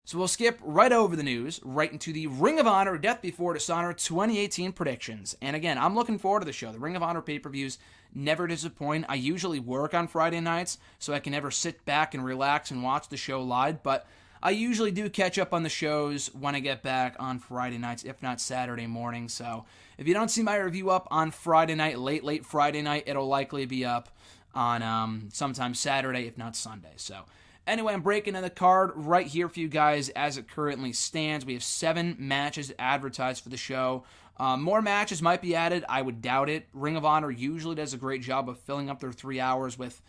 So we'll skip right over the news, right into the Ring of Honor Death Before Dishonor 2018 predictions. And again, I'm looking forward to the show. The Ring of Honor pay-per-views never disappoint. I usually work on Friday nights, so I can never sit back and relax and watch the show live, but I usually do catch up on the shows when I get back on Friday nights, if not Saturday morning. So if you don't see my review up on Friday night, late Friday night, it'll likely be up on sometime Saturday, if not Sunday. So anyway, I'm breaking in the card right here for you guys as it currently stands. We have 7 matches advertised for the show. More matches might be added. I would doubt it. Ring of Honor usually does a great job of filling up their 3 hours with,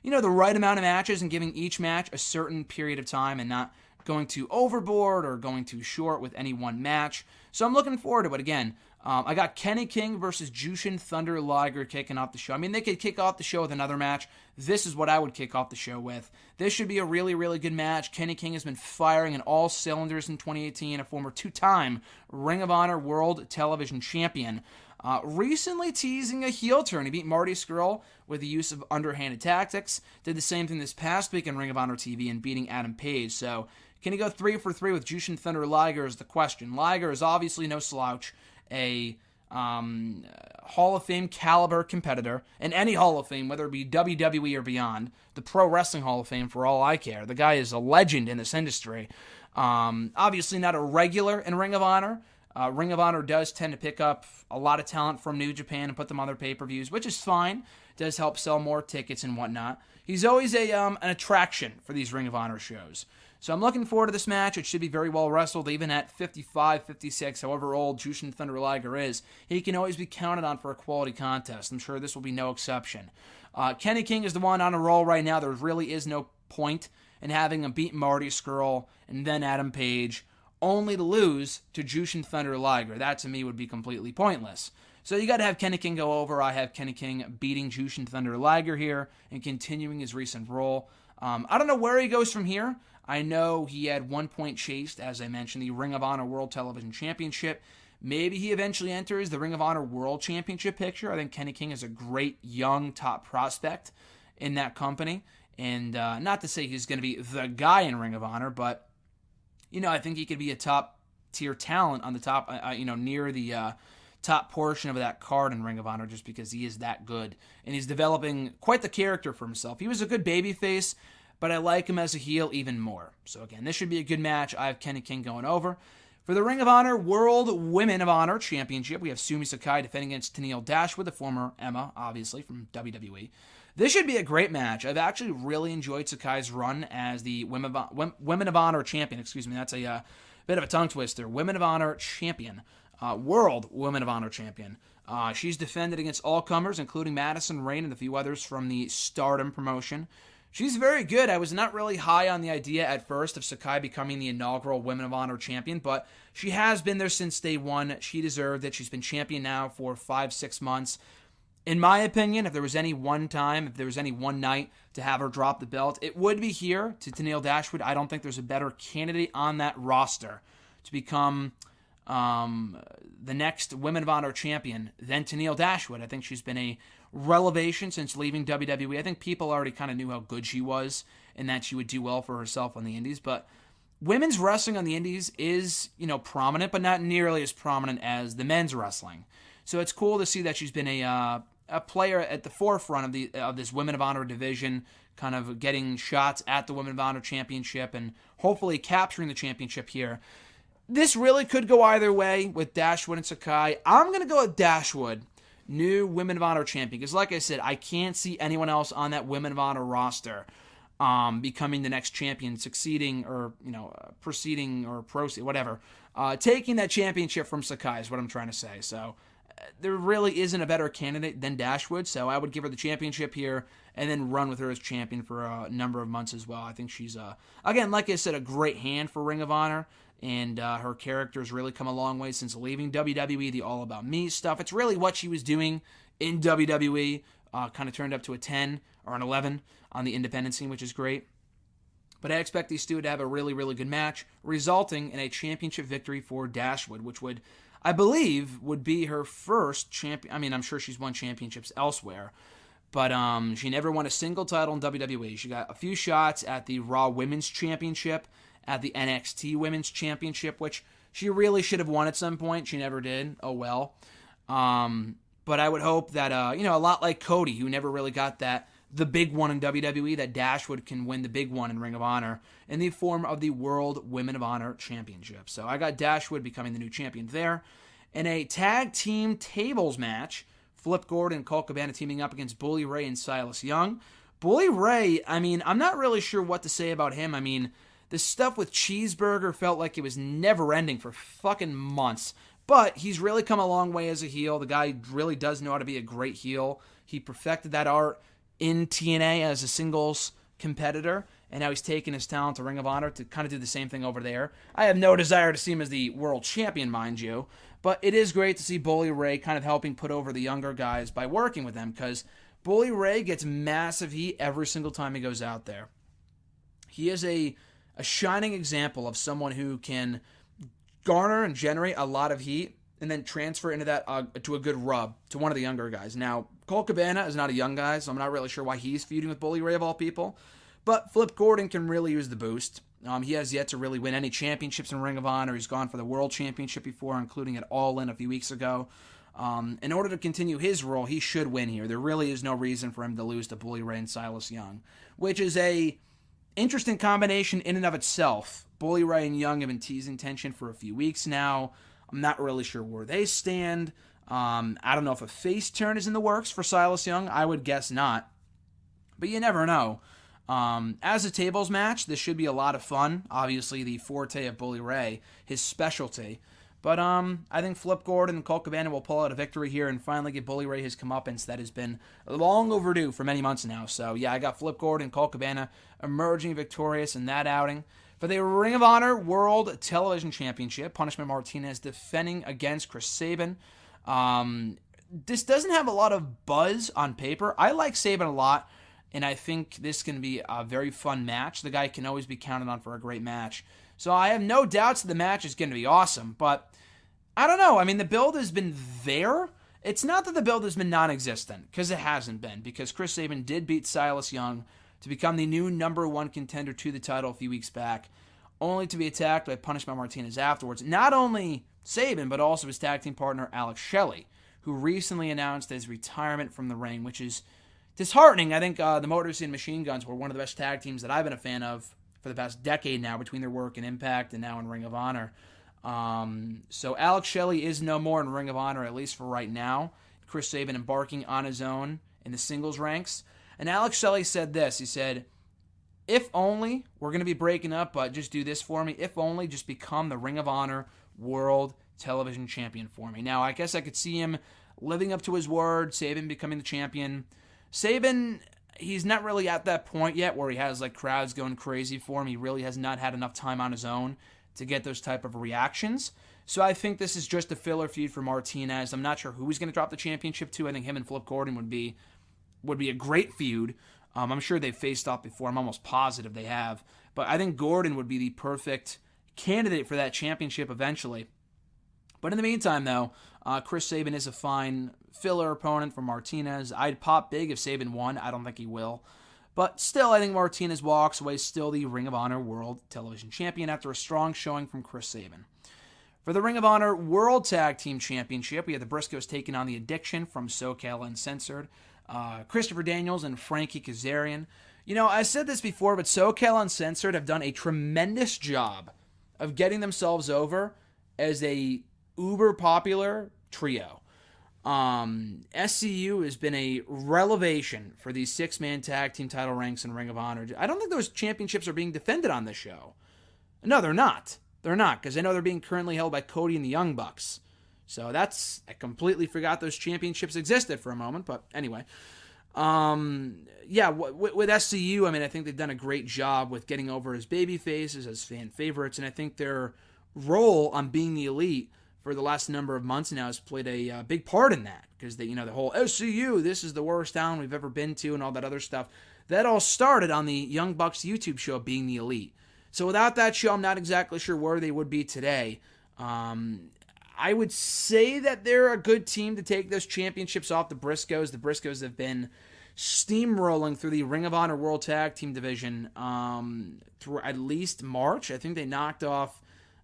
the right amount of matches and giving each match a certain period of time and not going too overboard or going too short with any one match. So I'm looking forward to it. Again, I got Kenny King versus Jushin Thunder Liger kicking off the show. I mean, they could kick off the show with another match. This is what I would kick off the show with. This should be a really, really good match. Kenny King has been firing in all cylinders in 2018, a former 2-time Ring of Honor World Television Champion. Recently teasing a heel turn. He beat Marty Scurll with the use of underhanded tactics. Did the same thing this past week in Ring of Honor TV and beating Adam Page. So can he go 3 for 3 with Jushin Thunder Liger is the question. Liger is obviously no slouch. A Hall of Fame caliber competitor in any Hall of Fame, whether it be WWE or beyond, the Pro Wrestling Hall of Fame for all I care. The guy is a legend in this industry. Obviously not a regular in Ring of Honor. Ring of Honor does tend to pick up a lot of talent from New Japan and put them on their pay-per-views, which is fine. It does help sell more tickets and whatnot. He's always an attraction for these Ring of Honor shows. So I'm looking forward to this match. It should be very well wrestled, even at 55, 56, however old Jushin Thunder Liger is. He can always be counted on for a quality contest. I'm sure this will be no exception. Kenny King is the one on a roll right now. There really is no point in having him beat Marty Scurll and then Adam Page, only to lose to Jushin Thunder Liger. That, to me, would be completely pointless. So you got to have Kenny King go over. I have Kenny King beating Jushin Thunder Liger here and continuing his recent role. I don't know where he goes from here. I know he had 1 point chased, as I mentioned, the Ring of Honor World Television Championship. Maybe he eventually enters the Ring of Honor World Championship picture. I think Kenny King is a great young top prospect in that company. And not to say he's going to be the guy in Ring of Honor, but I think he could be a top-tier talent on the top, near the top portion of that card in Ring of Honor just because he is that good. And he's developing quite the character for himself. He was a good babyface, but I like him as a heel even more. So again, this should be a good match. I have Kenny King going over. For the Ring of Honor World Women of Honor Championship, we have Sumi Sakai defending against Tennille Dashwood, the former Emma, obviously, from WWE. This should be a great match. I've actually really enjoyed Sakai's run as the Women of Honor champion. Excuse me, that's a bit of a tongue twister. Women of Honor champion. World Women of Honor champion. She's defended against all comers, including Madison Rayne and a few others from the Stardom promotion. She's very good. I was not really high on the idea at first of Sakai becoming the inaugural Women of Honor champion, but she has been there since day one. She deserved it. She's been champion now for 5-6 months. In my opinion, if there was any one night to have her drop the belt, it would be here to Tennille Dashwood. I don't think there's a better candidate on that roster to become the next Women of Honor champion than Tennille Dashwood. I think she's been a revelation since leaving WWE. I think people already kind of knew how good she was and that she would do well for herself on the indies, but women's wrestling on the indies is, prominent, but not nearly as prominent as the men's wrestling. So it's cool to see that she's been a player at the forefront of this Women of Honor division, kind of getting shots at the Women of Honor championship and hopefully capturing the championship here. This really could go either way with Dashwood and Sakai. I'm going to go with Dashwood, new Women of Honor champion, because like I said, I can't see anyone else on that Women of Honor roster becoming the next champion, succeeding or, proceeding or proceed, whatever. Taking that championship from Sakai is what I'm trying to say. So there really isn't a better candidate than Dashwood, so I would give her the championship here and then run with her as champion for a number of months as well. I think she's, again, like I said, a great hand for Ring of Honor, and her character has really come a long way since leaving WWE, the All About Me stuff. It's really what she was doing in WWE, kind of turned up to a 10 or an 11 on the independent scene, which is great. But I expect these two to have a really, really good match, resulting in a championship victory for Dashwood, which would, I believe, would be her first champion. I mean, I'm sure she's won championships elsewhere, but she never won a single title in WWE. She got a few shots at the Raw Women's Championship at the NXT Women's Championship, which she really should have won at some point. She never did. Oh well. But I would hope that, a lot like Cody, who never really got the big one in WWE, that Dashwood can win the big one in Ring of Honor in the form of the World Women of Honor Championship. So I got Dashwood becoming the new champion there. In a tag team tables match, Flip Gordon and Colt Cabana teaming up against Bully Ray and Silas Young. Bully Ray, I'm not really sure what to say about him. The stuff with Cheeseburger felt like it was never ending for fucking months. But he's really come a long way as a heel. The guy really does know how to be a great heel. He perfected that art in TNA as a singles competitor, and now he's taken his talent to Ring of Honor to kind of do the same thing over there. I have no desire to see him as the world champion, mind you, but it is great to see Bully Ray kind of helping put over the younger guys by working with them, because Bully Ray gets massive heat every single time he goes out there. He is a shining example of someone who can garner and generate a lot of heat and then transfer into that to a good rub to one of the younger guys. Now, Colt Cabana is not a young guy, so I'm not really sure why he's feuding with Bully Ray of all people, but Flip Gordon can really use the boost. He has yet to really win any championships in Ring of Honor. He's gone for the World Championship before, including at All In a few weeks ago. In order to continue his role, he should win here. There really is no reason for him to lose to Bully Ray and Silas Young, which is a interesting combination in and of itself. Bully Ray and Young have been teasing tension for a few weeks now. I'm not really sure where they stand. I don't know if a face turn is in the works for Silas Young. I would guess not. But you never know. As a tables match, this should be a lot of fun. Obviously, the forte of Bully Ray, his specialty. But I think Flip Gordon and Colt Cabana will pull out a victory here and finally give Bully Ray his comeuppance that has been long overdue for many months now. So, yeah, I got Flip Gordon and Colt Cabana emerging victorious in that outing. For the Ring of Honor World Television Championship, Punishment Martinez defending against Chris Sabin. This doesn't have a lot of buzz on paper. I like Sabin a lot, and I think this can be a very fun match. The guy can always be counted on for a great match. So I have no doubts that the match is going to be awesome, but I don't know. The build has been there. It's not that the build has been non-existent, because it hasn't been, because Chris Sabin did beat Silas Young to become the new number one contender to the title a few weeks back, only to be attacked by Punishment Martinez afterwards. Not only Sabin, but also his tag team partner Alex Shelley, who recently announced his retirement from the ring, which is disheartening. I think the Motor City Machine Guns were one of the best tag teams that I've been a fan of for the past decade now, between their work in Impact and now in Ring of Honor. So Alex Shelley is no more in Ring of Honor, at least for right now. Chris Sabin embarking on his own in the singles ranks. And Alex Shelley said this. He said, if only, we're going to be breaking up, but just do this for me. If only, just become the Ring of Honor World Television Champion for me. Now, I guess I could see him living up to his word, Sabin becoming the champion. Sabin, he's not really at that point yet where he has crowds going crazy for him. He really has not had enough time on his own to get those type of reactions. So I think this is just a filler feud for Martinez. I'm not sure who he's going to drop the championship to. I think him and Flip Gordon would be a great feud. I'm sure they've faced off before. I'm almost positive they have. But I think Gordon would be the perfect candidate for that championship eventually. But in the meantime, though, Chris Sabin is a fine filler opponent for Martinez. I'd pop big if Sabin won. I don't think he will. But still, I think Martinez walks away still the Ring of Honor World Television Champion after a strong showing from Chris Sabin. For the Ring of Honor World Tag Team Championship, we have the Briscoes taking on the Addiction from SoCal Uncensored. Christopher Daniels and Frankie Kazarian. I said this before, but SoCal Uncensored have done a tremendous job of getting themselves over as a uber popular trio. SCU has been a revelation for these 6-man tag team title ranks in Ring of Honor. I don't think those championships are being defended on this show. No, they're not. They're not, because I know they're being currently held by Cody and the Young Bucks. So I completely forgot those championships existed for a moment, but anyway. With SCU, I think they've done a great job with getting over as baby faces, as fan favorites, and I think their role on being the elite for the last number of months now has played a big part in that, because the whole SCU, this is the worst town we've ever been to, and all that other stuff, that all started on the Young Bucks YouTube show, Being the Elite. So without that show, I'm not exactly sure where they would be today. I would say that they're a good team to take those championships off the Briscoes. The Briscoes have been steamrolling through the Ring of Honor World Tag Team division through at least March. I think they knocked off,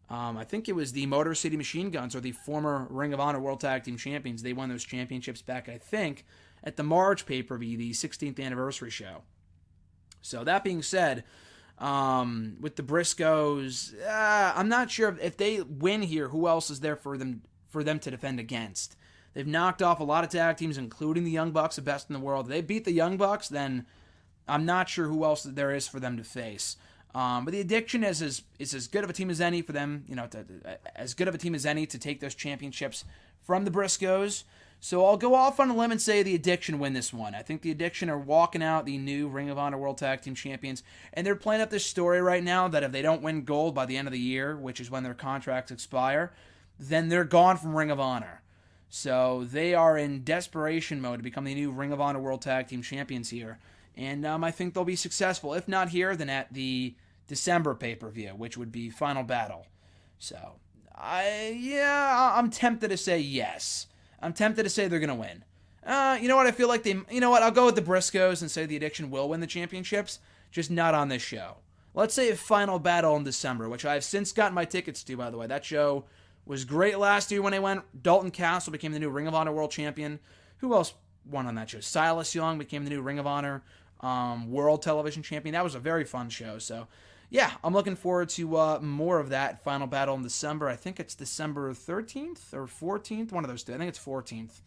I think it was the Motor City Machine Guns, or the former Ring of Honor World Tag Team Champions. They won those championships back, I think, at the March pay-per-view, the 16th anniversary show. So that being said, with the Briscoes, I'm not sure if they win here, who else is there for them to defend against. They've knocked off a lot of tag teams, including the Young Bucks, the best in the world. If they beat the Young Bucks, then I'm not sure who else there is for them to face. But the Addiction is as good of a team as any for them, as good of a team as any to take those championships from the Briscoes. So I'll go off on a limb and say the Addiction win this one. I think the Addiction are walking out the new Ring of Honor World Tag Team Champions, and they're playing up this story right now that if they don't win gold by the end of the year, which is when their contracts expire, then they're gone from Ring of Honor. So they are in desperation mode to become the new Ring of Honor World Tag Team Champions here. And I think they'll be successful. If not here, then at the December pay-per-view, which would be Final Battle. So, I'm tempted to say yes. I'm tempted to say they're going to win. You know what? I feel like I'll go with the Briscoes and say the Addiction will win the championships, just not on this show. Let's say a Final Battle in December, which I've since gotten my tickets to, by the way. That show was great last year when they went. Dalton Castle became the new Ring of Honor World Champion. Who else won on that show? Silas Young became the new Ring of Honor World Television Champion. That was a very fun show. So, yeah, I'm looking forward to more of that Final Battle in December. I think it's December 13th or 14th, one of those two. I think it's 14th.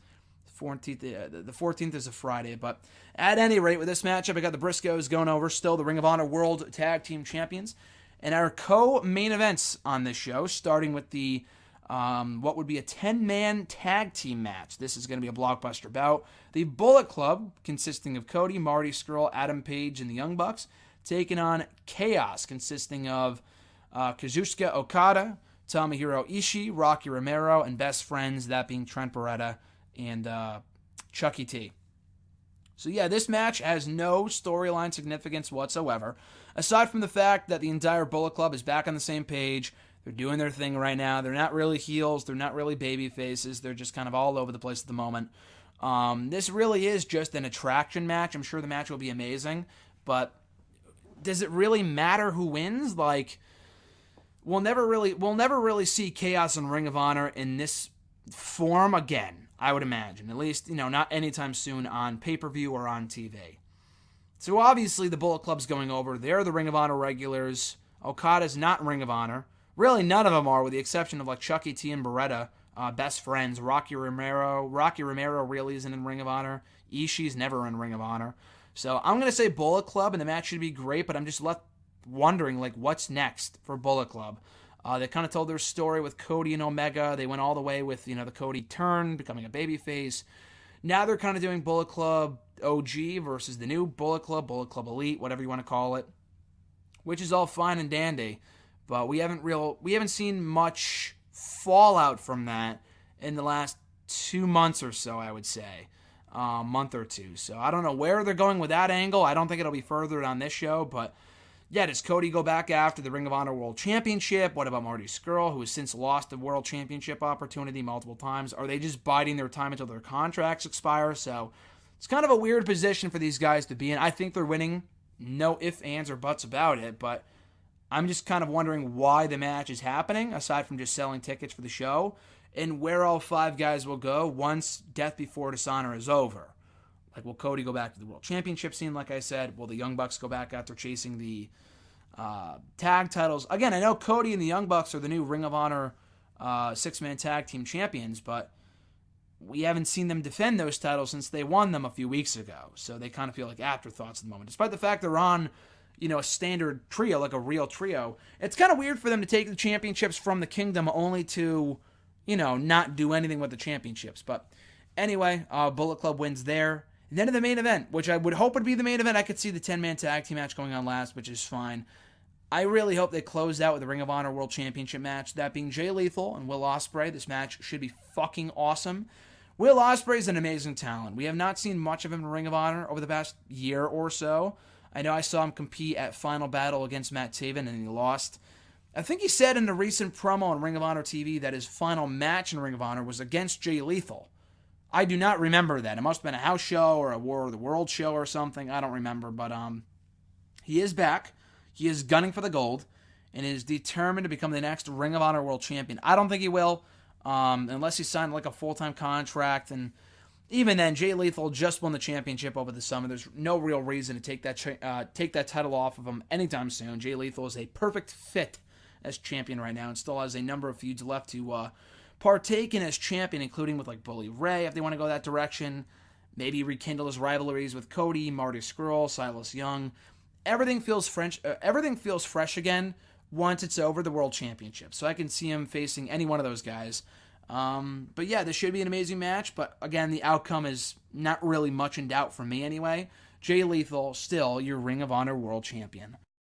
The 14th is a Friday. But at any rate, with this matchup, I got the Briscoes going over, still the Ring of Honor World Tag Team Champions. And our co-main events on this show, starting with the what would be a 10-man tag team match. This is going to be a blockbuster bout. The Bullet Club, consisting of Cody, Marty Scurll, Adam Page, and the Young Bucks, taking on Kaos, consisting of Kazuchika Okada, Tomohiro Ishii, Rocky Romero, and best friends, that being Trent Beretta and Chucky T. So yeah, this match has no storyline significance whatsoever, aside from the fact that the entire Bullet Club is back on the same page. They're doing their thing right now. They're not really heels. They're not really baby faces. They're just kind of all over the place at the moment. This really is just an attraction match. I'm sure the match will be amazing, but does it really matter who wins? Like, we'll never really see Kaos and Ring of Honor in this form again, I would imagine. At least, not anytime soon on pay-per-view or on TV. So obviously the Bullet Club's going over. They're the Ring of Honor regulars. Okada's not Ring of Honor. Really, none of them are, with the exception of like Chucky T and Beretta, best friends. Rocky Romero really isn't in Ring of Honor. Ishii's never in Ring of Honor. So I'm going to say Bullet Club, and the match should be great, but I'm just left wondering, like, what's next for Bullet Club? They kind of told their story with Cody and Omega. They went all the way with, the Cody turn, becoming a babyface. Now they're kind of doing Bullet Club OG versus the new Bullet Club Elite, whatever you want to call it, which is all fine and dandy. But we haven't seen much fallout from that in the last 2 months or so, I would say. Month or two. So I don't know where they're going with that angle. I don't think it'll be furthered on this show, but yeah, does Cody go back after the Ring of Honor World Championship? What about Marty Scurll, who has since lost the World Championship opportunity multiple times? Are they just biding their time until their contracts expire? So it's kind of a weird position for these guys to be in. I think they're winning. No ifs, ands, or buts about it, but I'm just kind of wondering why the match is happening, aside from just selling tickets for the show, and where all 5 guys will go once Death Before Dishonor is over. Like, will Cody go back to the World Championship scene, like I said? Will the Young Bucks go back after chasing the tag titles? Again, I know Cody and the Young Bucks are the new Ring of Honor 6-man tag team champions, but we haven't seen them defend those titles since they won them a few weeks ago. So they kind of feel like afterthoughts at the moment. Despite the fact they're on, a standard trio, like a real trio, it's kind of weird for them to take the championships from the Kingdom only to, not do anything with the championships. But anyway, Bullet Club wins there. And then in the main event, which I would hope would be the main event, I could see the 10-man tag team match going on last, which is fine. I really hope they close out with the Ring of Honor World Championship match, that being Jay Lethal and Will Ospreay. This match should be fucking awesome. Will Ospreay is an amazing talent. We have not seen much of him in Ring of Honor over the past year or so. I know I saw him compete at Final Battle against Matt Taven, and he lost. I think he said in a recent promo on Ring of Honor TV that his final match in Ring of Honor was against Jay Lethal. I do not remember that. It must have been a house show or a War of the World show or something. I don't remember, but he is back. He is gunning for the gold and is determined to become the next Ring of Honor World Champion. I don't think he will, unless he signed like a full-time contract. And even then, Jay Lethal just won the championship over the summer. There's no real reason to take that title off of him anytime soon. Jay Lethal is a perfect fit as champion right now and still has a number of feuds left to partake in as champion, including with like Bully Ray if they want to go that direction. Maybe rekindle his rivalries with Cody, Marty Scurll, Silas Young. Everything feels fresh again once it's over the World Championship. So I can see him facing any one of those guys. But yeah, this should be an amazing match. But again, the outcome is not really much in doubt for me anyway. Jay Lethal, still your Ring of Honor World Champion.